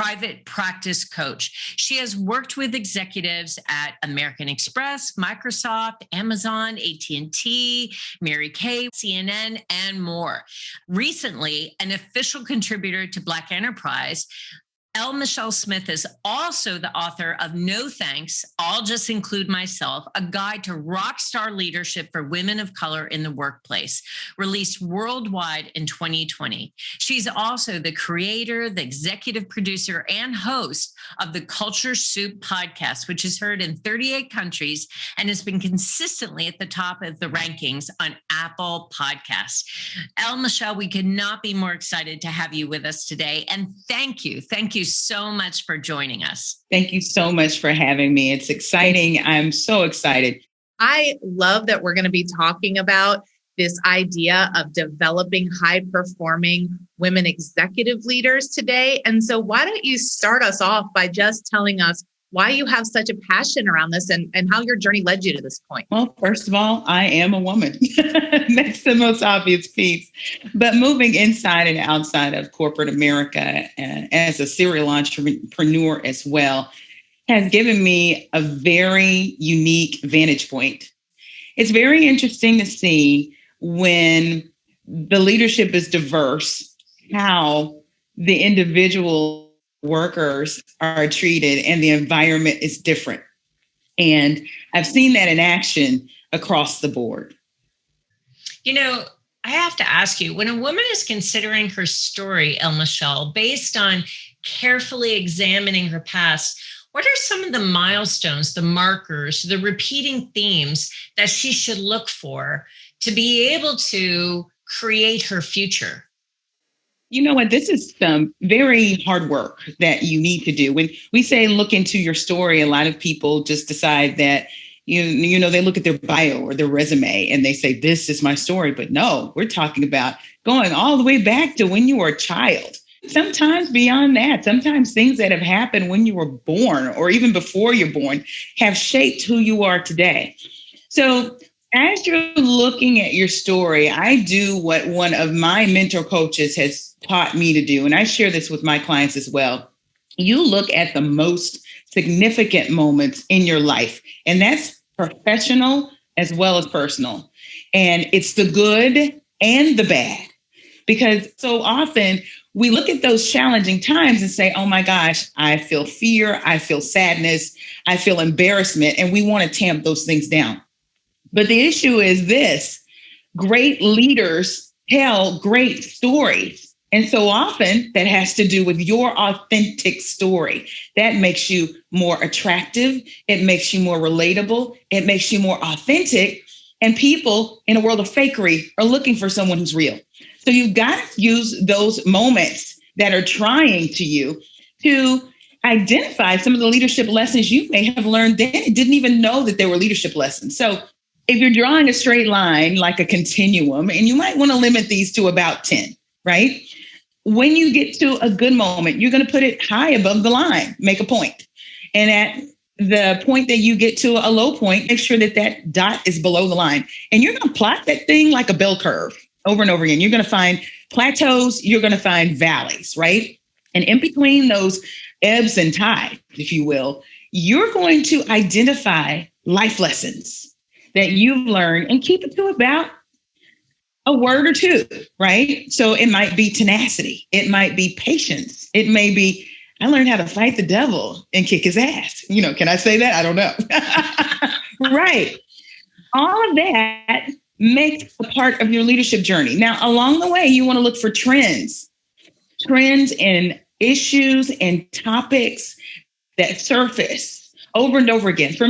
private practice coach. She has worked with executives at American Express, Microsoft, Amazon, AT&T, Mary Kay, CNN, and more. Recently, an official contributor to Black Enterprise, Michelle Smith is also the author of No Thanks, I'll Just Include Myself, a guide to rockstar leadership for women of color in the workplace, released worldwide in 2020. She's also the creator, the executive producer, and host of the Culture Soup podcast, which is heard in 38 countries and has been consistently at the top of the rankings on Apple Podcasts. Michelle, we could not be more excited to have you with us today. And thank you so much for joining us. Thank you so much for having me. It's exciting. I'm so excited. I love that we're going to be talking about this idea of developing high-performing women executive leaders today. And so why don't you start us off by just telling us why you have such a passion around this and how your journey led you to this point? Well, first of all, I am a woman. That's the most obvious piece. But moving inside and outside of corporate America as a serial entrepreneur as well has given me a very unique vantage point. It's very interesting to see when the leadership is diverse, how the individual workers are treated and the environment is different. And I've seen that in action across the board. You know, I have to ask you, when a woman is considering her story, Michelle, based on carefully examining her past, what are some of the milestones, the markers, the repeating themes that she should look for to be able to create her future? You know what? This is some very hard work that you need to do. When we say look into your story, a lot of people just decide that, you know, they look at their bio or their resume and they say, this is my story. But no, we're talking about going all the way back to when you were a child. Sometimes beyond that, sometimes things that have happened when you were born or even before you're born have shaped who you are today. So as you're looking at your story, I do what one of my mentor coaches has taught me to do, and I share this with my clients as well. You look at the most significant moments in your life, and that's professional as well as personal. And it's the good and the bad, because so often we look at those challenging times and say, oh my gosh, I feel fear, I feel sadness, I feel embarrassment, and we want to tamp those things down. But the issue is this: great leaders tell great stories. And so often that has to do with your authentic story. That makes you more attractive. It makes you more relatable. It makes you more authentic. And people in a world of fakery are looking for someone who's real. So you've got to use those moments that are trying to you to identify some of the leadership lessons you may have learned then and didn't even know that they were leadership lessons. So if you're drawing a straight line, like a continuum, and you might want to limit these to about 10, right? When you get to a good moment, you're going to put it high above the line, make a point. And at the point that you get to a low point, make sure that that dot is below the line. And you're going to plot that thing like a bell curve over and over again. You're going to find plateaus, you're going to find valleys, right? And in between those ebbs and tides, if you will, you're going to identify life lessons that you've learned and keep it to about a word or two, right? So it might be tenacity. It might be patience. It may be, I learned how to fight the devil and kick his ass. You know, can I say that? I don't know. Right. All of that makes a part of your leadership journey. Now, along the way, you want to look for trends and issues and topics that surface over and over again. For